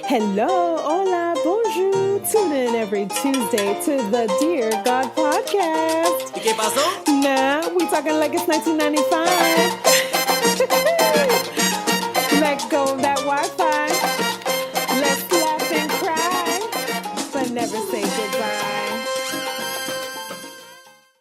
Hello, hola, bonjour. Tune in every Tuesday to the Dear God podcast. ¿Y qué pasó? Nah, we talking like it's 1995. Let go of that Wi-Fi. Let's laugh and cry, but never say goodbye.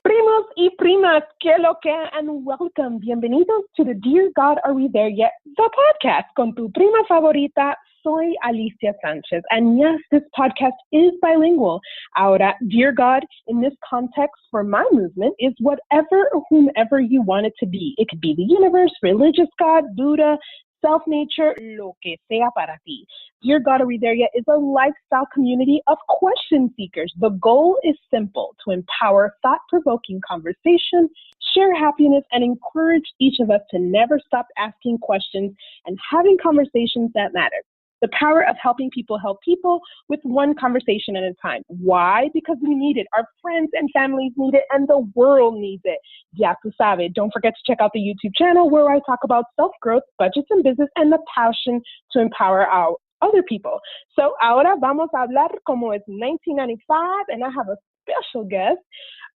Primos y primas, que lo que, and welcome. Bienvenidos to the Dear God, Are We There Yet? The podcast con tu prima favorita. Soy Alicia Sanchez, and yes, this podcast is bilingual. Ahora, Dear God, in this context for my movement, is whatever or whomever you want it to be. It could be the universe, religious God, Buddha, self-nature, lo que sea para ti. Dear God, Are We There Yet? Is a lifestyle community of question seekers. The goal is simple: to empower thought-provoking conversation, share happiness, and encourage each of us to never stop asking questions and having conversations that matter. The power of helping people help people with one conversation at a time. Why? Because we need it. Our friends and families need it, and the world needs it. Ya tú sabes. Don't forget to check out the YouTube channel where I talk about self-growth, budgets and business, and the passion to empower our other people. So ahora vamos a hablar como es 1995, and I have a special guest.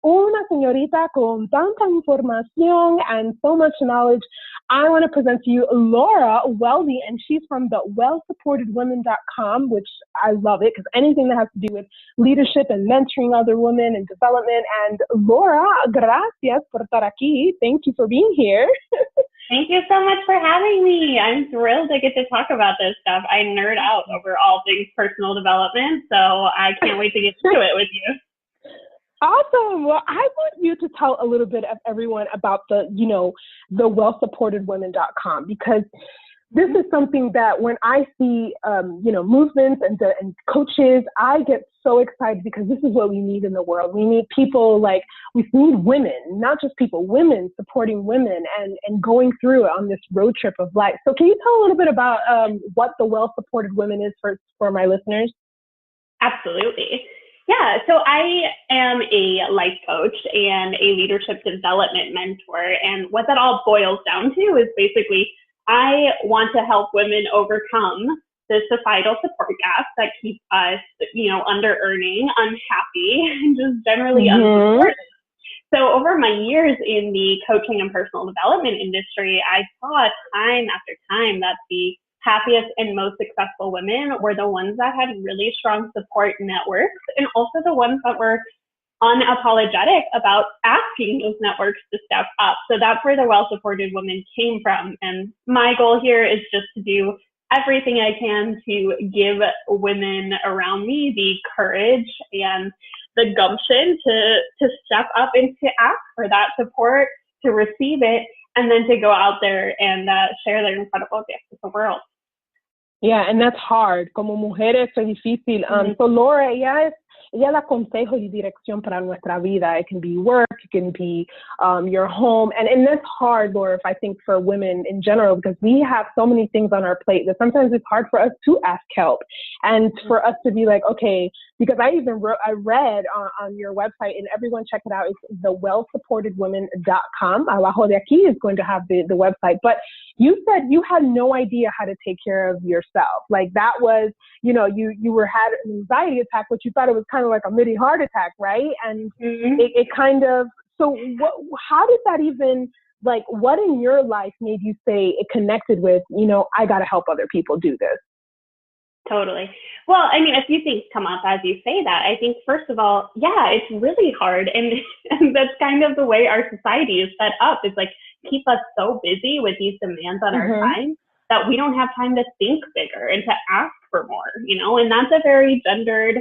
Una señorita con tanta información and so much knowledge. I want to present to you Laura Weldy, and she's from the wellsupportedwomen.com, which I love it because anything that has to do with leadership and mentoring other women and development. And Laura, gracias por estar aquí. Thank you for being here. Thank you so much for having me. I'm thrilled to get to talk about this stuff. I nerd out over all things personal development, so I can't wait to get into it with you. Awesome. Well, I want you to tell a little bit of everyone about the wellsupportedwomen.com, because this is something that when I see, movements and coaches, I get so excited because this is what we need in the world. We need people we need women, not just people, women supporting women and going through it on this road trip of life. So can you tell a little bit about what the Well Supported Women is for my listeners? Absolutely. Yeah, so I am a life coach and a leadership development mentor. And what that all boils down to is basically I want to help women overcome the societal support gaps that keep us, under-earning, unhappy, and just generally unsupported. So over my years in the coaching and personal development industry, I saw time after time that the happiest and most successful women were the ones that had really strong support networks, and also the ones that were unapologetic about asking those networks to step up. So that's where the Well-Supported Woman came from. And my goal here is just to do everything I can to give women around me the courage and the gumption to step up and to ask for that support, to receive it, and then to go out there and share their incredible gifts with the world. Yeah, and that's hard. Como mujeres es difícil. So Laura, ella da consejos y dirección para nuestra vida. It can be work, it can be your home. And that's hard, Laura, I think for women in general, because we have so many things on our plate that sometimes it's hard for us to ask help. And for us to be like, okay, because I read on your website, and everyone check it out, it's the wellsupportedwomen.com. Abajo de aquí is going to have the website. But you said you had no idea how to take care of yourself. Like that was, you had an anxiety attack, but you thought it was kind of like a mini heart attack, right? And it kind of, so how did that even, what in your life made you say it connected with, I got to help other people do this? Totally. Well, I mean, a few things come up as you say that. I think, first of all, yeah, it's really hard. And that's kind of the way our society is set up. It's keep us so busy with these demands on our time that we don't have time to think bigger and to ask for more, and that's a very gendered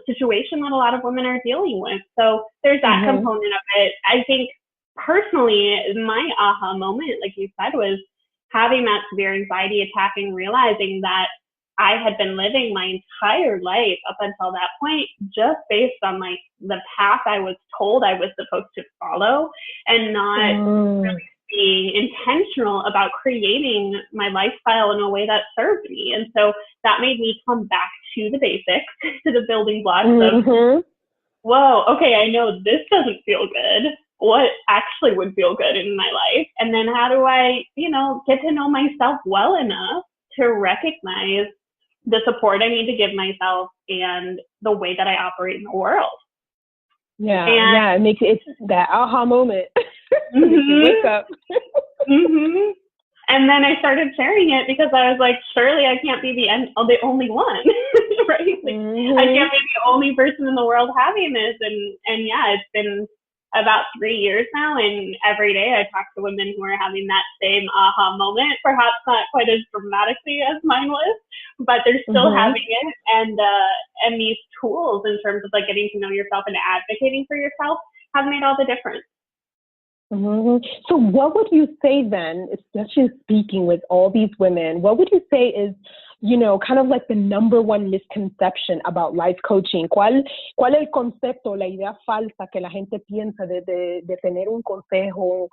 situation that a lot of women are dealing with. So there's that component of it. I think personally, my aha moment, like you said, was having that severe anxiety attack and realizing that I had been living my entire life up until that point just based on the path I was told I was supposed to follow, and not really being intentional about creating my lifestyle in a way that served me. And so that made me come back to the basics, to the building blocks of, whoa, okay, I know this doesn't feel good. What actually would feel good in my life? And then how do I, get to know myself well enough to recognize the support I need to give myself, and the way that I operate in the world. Yeah, and it makes it's that aha moment. Mm-hmm. Wake up. Mm-hmm. And then I started sharing it because I was like, surely I can't be the only one, right? Like, I can't be the only person in the world having this. And yeah, it's been about 3 years now, and every day I talk to women who are having that same aha moment, perhaps not quite as dramatically as mine was, but they're still having it. And these tools in terms of like getting to know yourself and advocating for yourself have made all the difference. So what would you say then, especially speaking with all these women, what would you say is, kind of like the number one misconception about life coaching? ¿Cuál el concepto, la idea falsa que la gente piensa de tener un consejo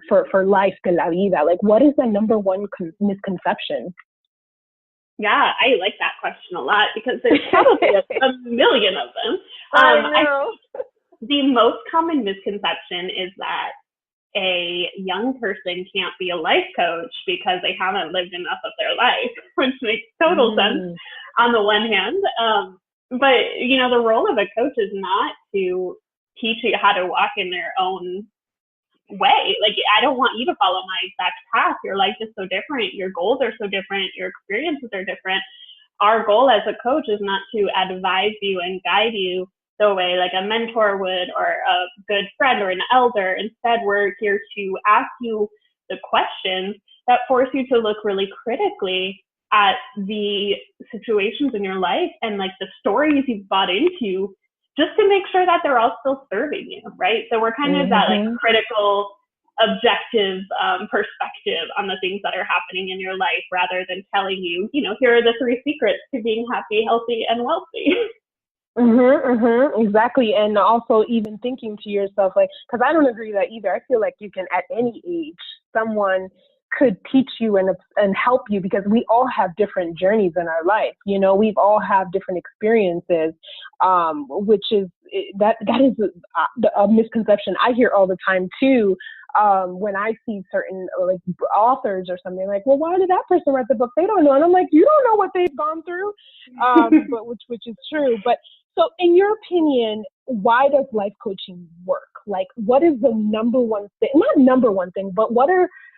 for life, de la vida? Like, what is the number one misconception? Yeah, I like that question a lot because there's probably a million of them. I know. The most common misconception is that a young person can't be a life coach because they haven't lived enough of their life, which makes total sense on the one hand. But, the role of a coach is not to teach you how to walk in their own way. Like, I don't want you to follow my exact path. Your life is so different. Your goals are so different. Your experiences are different. Our goal as a coach is not to advise you and guide you the way like a mentor would, or a good friend or an elder. Instead, we're here to ask you the questions that force you to look really critically at the situations in your life and like the stories you've bought into, just to make sure that they're all still serving you, right? So we're kind of that like critical, objective perspective on the things that are happening in your life, rather than telling you, here are the 3 secrets to being happy, healthy, and wealthy. Exactly. And also even thinking to yourself, like, because I don't agree that either. I feel like you can, at any age, someone could teach you and help you, because we all have different journeys in our life. We've all have different experiences, which is that is a misconception I hear all the time too. When I see certain like authors or something, like, well, why did that person write the book? They don't know. And I'm like, you don't know what they've gone through, but which is true. But so in your opinion, why does life coaching work? Like, what is the number one thing, not number one thing, but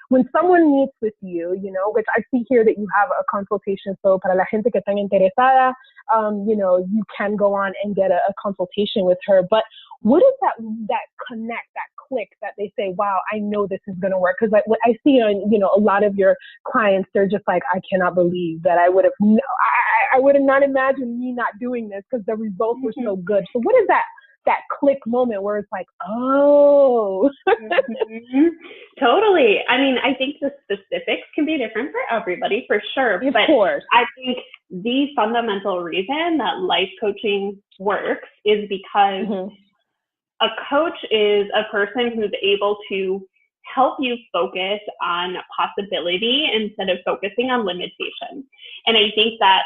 when someone meets with you, which I see here that you have a consultation. So para la gente que están interesada, you can go on and get a consultation with her. But what is that connect, that click that they say, wow, I know this is going to work? Because what I see on, a lot of your clients, they're just like, I cannot believe that I would have not imagined me not doing this, because the results were so good. So what is that click moment where it's like, oh. Totally. I mean, I think the specifics can be different for everybody, for sure. Of course. I think the fundamental reason that life coaching works is because a coach is a person who's able to help you focus on possibility instead of focusing on limitation. And I think that,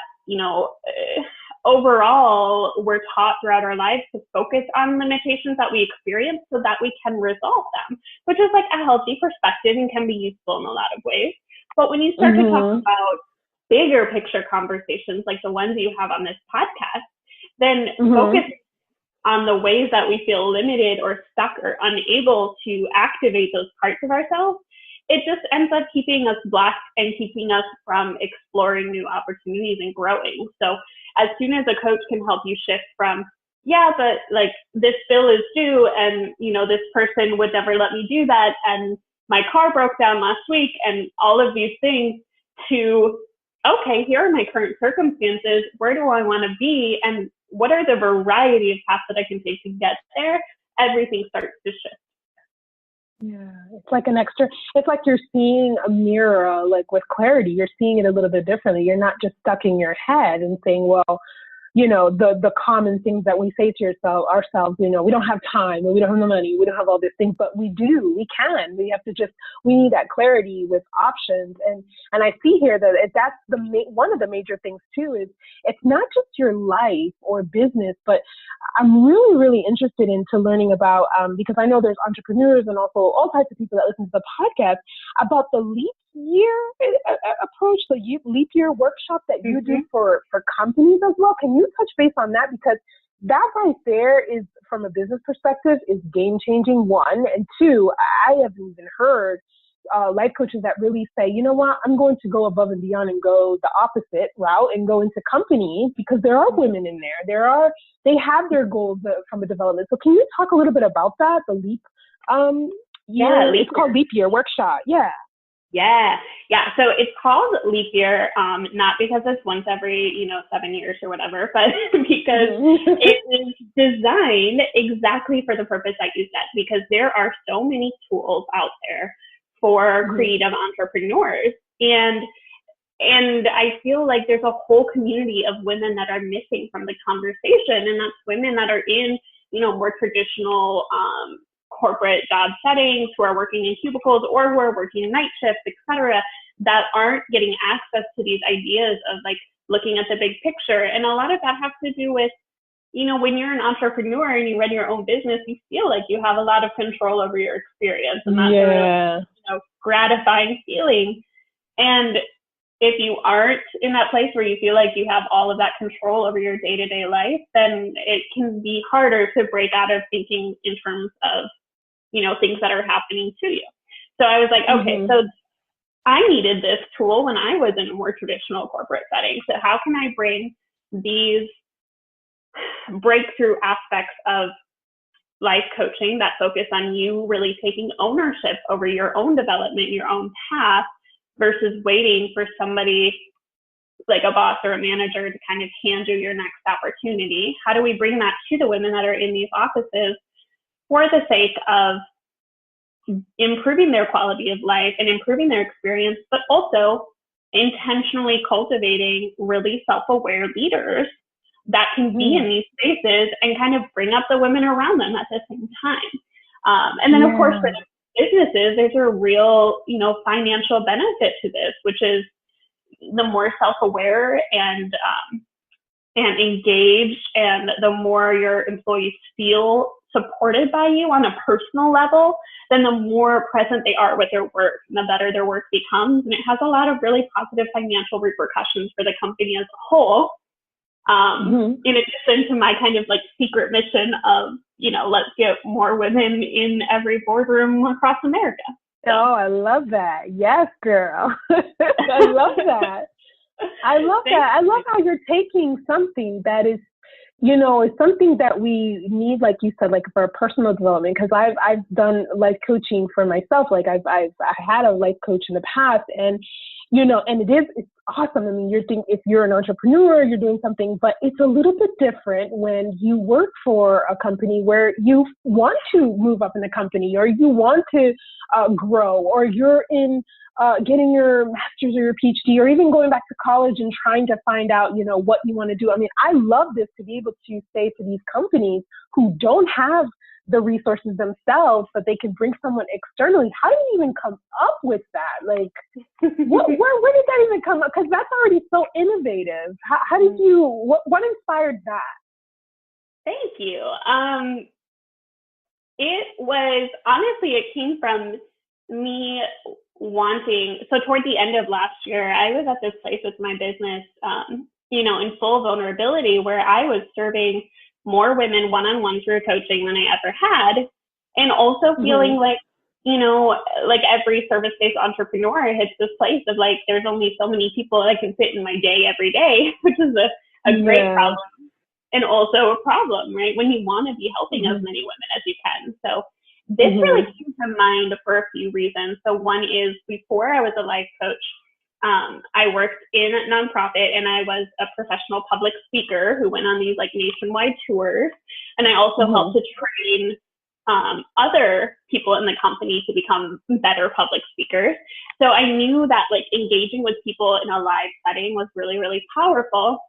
overall, we're taught throughout our lives to focus on limitations that we experience so that we can resolve them, which is like a healthy perspective and can be useful in a lot of ways. But when you start to talk about bigger picture conversations like the ones you have on this podcast, then focus on the ways that we feel limited or stuck or unable to activate those parts of ourselves, it just ends up keeping us blocked and keeping us from exploring new opportunities and growing. So as soon as a coach can help you shift from, but like this bill is due and, this person would never let me do that, and my car broke down last week, and all of these things, to, okay, here are my current circumstances. Where do I want to be? And what are the variety of paths that I can take to get there? Everything starts to shift. Yeah, it's like it's like you're seeing a mirror, like with clarity. You're seeing it a little bit differently. You're not just stuck in your head and saying, well, the common things that we say to ourselves, we don't have time, or we don't have the money, we don't have all these things, but we do, we can. We need that clarity with options. And I see here that that's one of the major things too, is it's not just your life or business, but I'm really, really interested into learning about, because I know there's entrepreneurs and also all types of people that listen to the podcast, about the leaps year approach, the leap year workshop that you do for companies as well. Can you touch base on that? Because that right there is, from a business perspective, is game changing, one. And two, I have even heard life coaches that really say, you know what, I'm going to go above and beyond and go the opposite route and go into companies, because there are women in there. They have their goals from a development. So can you talk a little bit about that, the leap year? It's called Leap Year Workshop. Yeah. So it's called Leap Year, not because it's once every, 7 years or whatever, but because it is designed exactly for the purpose that you said, because there are so many tools out there for creative entrepreneurs. And I feel like there's a whole community of women that are missing from the conversation. And that's women that are in, more traditional corporate job settings, who are working in cubicles or who are working night shifts, etc., that aren't getting access to these ideas of like looking at the big picture. And a lot of that has to do with, when you're an entrepreneur and you run your own business, you feel like you have a lot of control over your experience, and that's a really, gratifying feeling. And if you aren't in that place where you feel like you have all of that control over your day-to-day life, then it can be harder to break out of thinking in terms of, things that are happening to you. So I was like, okay, so I needed this tool when I was in a more traditional corporate setting. So how can I bring these breakthrough aspects of life coaching that focus on you really taking ownership over your own development, your own path, versus waiting for somebody like a boss or a manager to kind of hand you your next opportunity? How do we bring that to the women that are in these offices for the sake of improving their quality of life and improving their experience, but also intentionally cultivating really self-aware leaders that can be in these spaces and kind of bring up the women around them at the same time. And then, of course, for the businesses, there's a real, financial benefit to this, which is the more self-aware and engaged, and the more your employees feel supported by you on a personal level, then the more present they are with their work, and the better their work becomes. And it has a lot of really positive financial repercussions for the company as a whole. In addition to my kind of like secret mission of, let's get more women in every boardroom across America. So. Oh, I love that. Yes, girl. I love that. I love that. I love how you're taking something that is, is something that we need, like you said, like for personal development. Because I've done life coaching for myself. Like I had a life coach in the past, and and it's awesome. I mean, if you're an entrepreneur, you're doing something, but it's a little bit different when you work for a company where you want to move up in the company, or you want to grow, or you're in getting your master's or your PhD, or even going back to college and trying to find out, what you want to do. I mean, I love this, to be able to say to these companies who don't have the resources themselves, but they can bring someone externally. How do you even come up with that? Like, where did that even come up? Because that's already so innovative. How did you, what inspired that? Thank you. It was, honestly, it came from me wanting, so toward the end of last year, I was at this place with my business, in full vulnerability, where I was serving more women one-on-one through coaching than I ever had. And also feeling like, like every service-based entrepreneur hits this place of like, there's only so many people that can fit in my day every day, which is a great problem. And also a problem, right? When you want to be helping as many women as you can. So this really came to mind for a few reasons. So one is, before I was a life coach, I worked in a nonprofit, and I was a professional public speaker who went on these like nationwide tours. And I also helped to train other people in the company to become better public speakers. So I knew that like engaging with people in a live setting was really, really powerful.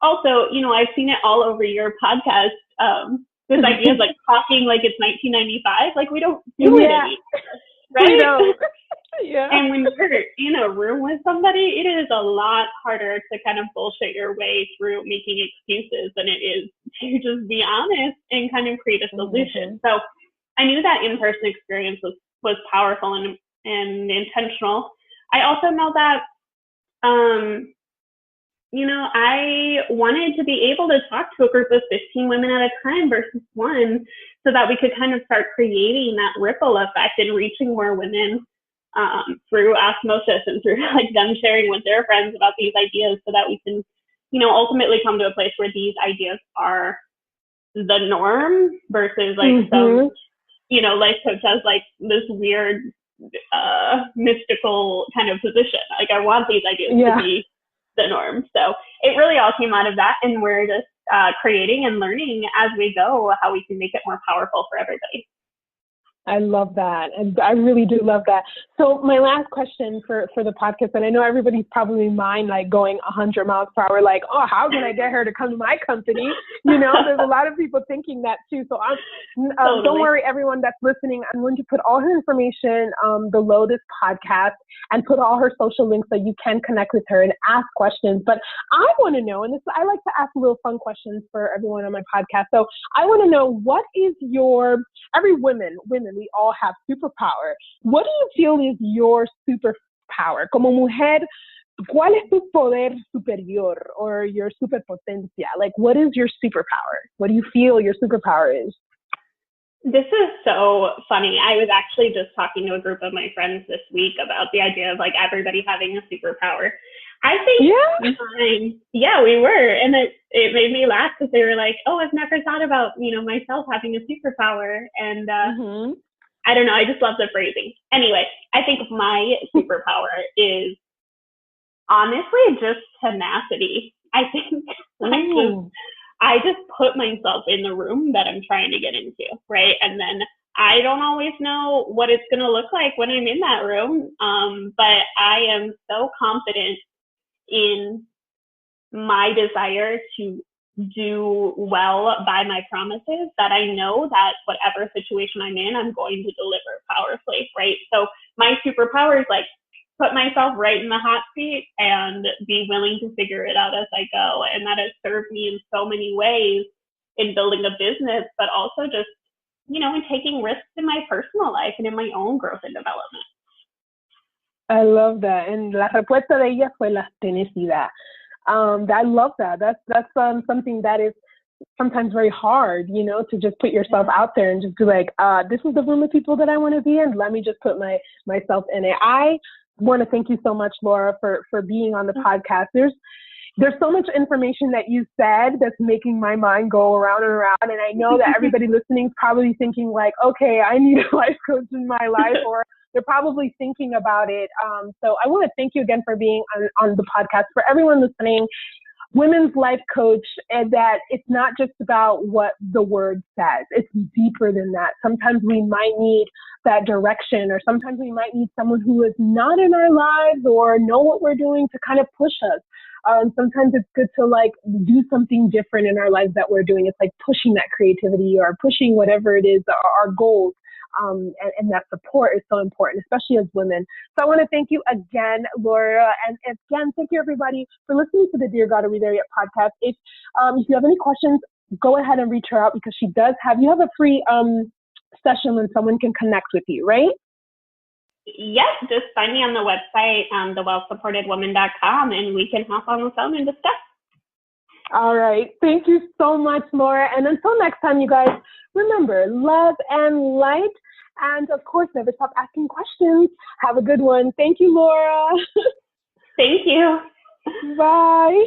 Also, I've seen it all over your podcast. This idea of like talking like it's 1995, like we don't do it anymore, right? We don't. Yeah. And when you're in a room with somebody, it is a lot harder to kind of bullshit your way through making excuses than it is to just be honest and kind of create a solution. So I knew that in-person experience was powerful and intentional. I also know that, I wanted to be able to talk to a group of 15 women at a time versus one, so that we could kind of start creating that ripple effect and reaching more women through osmosis and through like them sharing with their friends about these ideas, so that we can, ultimately come to a place where these ideas are the norm versus like some, life coach has like this weird mystical kind of position. Like I want these ideas to be the norm. So it really all came out of that, and we're just creating and learning as we go how we can make it more powerful for everybody. I love that. And I really do love that. So my last question for the podcast, and I know everybody's probably mind like going 100 miles per hour, like, oh, how can I get her to come to my company? There's a lot of people thinking that too. So totally. Don't worry, everyone that's listening. I'm going to put all her information below this podcast and put all her social links so you can connect with her and ask questions. But I want to know, and I like to ask little fun questions for everyone on my podcast. So I want to know, what is women, we all have superpower. What do you feel is your superpower? Como mujer, ¿cuál es tu poder superior or your superpotencia? Like, what is your superpower? What do you feel your superpower is? This is so funny. I was actually just talking to a group of my friends this week about the idea of like everybody having a superpower. I think, we were. And it made me laugh because they were like, oh, I've never thought about, myself having a superpower. And I don't know. I just love the phrasing. Anyway, I think my superpower is honestly just tenacity. I think I just put myself in the room that I'm trying to get into, right? And then I don't always know what it's going to look like when I'm in that room. But I am so confident in my desire to do well by my promises that I know that whatever situation I'm in, I'm going to deliver powerfully, right? So my superpower is like put myself right in the hot seat and be willing to figure it out as I go. And that has served me in so many ways in building a business, but also just, in taking risks in my personal life and in my own growth and development. I love that. And la respuesta de ella fue la tenacidad. I love that. That's something that is sometimes very hard, to just put yourself out there and just be like, this is the room of people that I want to be in. Let me just put myself in it. I want to thank you so much, Laura, for being on the podcast. There's so much information that you said that's making my mind go around and around. And I know that everybody listening is probably thinking like, okay, I need a life coach in my life, or they're probably thinking about it. So I want to thank you again for being on the podcast. For everyone listening, women's life coach, and that it's not just about what the word says. It's deeper than that. Sometimes we might need that direction, or sometimes we might need someone who is not in our lives or know what we're doing to kind of push us. Sometimes it's good to like do something different in our lives that we're doing. It's like pushing that creativity or pushing whatever it is, our goals. And that support is so important, especially as women. So I want to thank you again, Laura. And again, thank you everybody for listening to the Dear God, Are We There Yet podcast. If you have any questions, go ahead and reach her out, because you have a free session when someone can connect with you, right? Yes, just find me on the website, thewellsupportedwoman.com, and we can hop on the phone and discuss. All right. Thank you so much, Laura. And until next time, you guys, remember, love and light. And of course, never stop asking questions. Have a good one. Thank you, Laura. Thank you. Bye.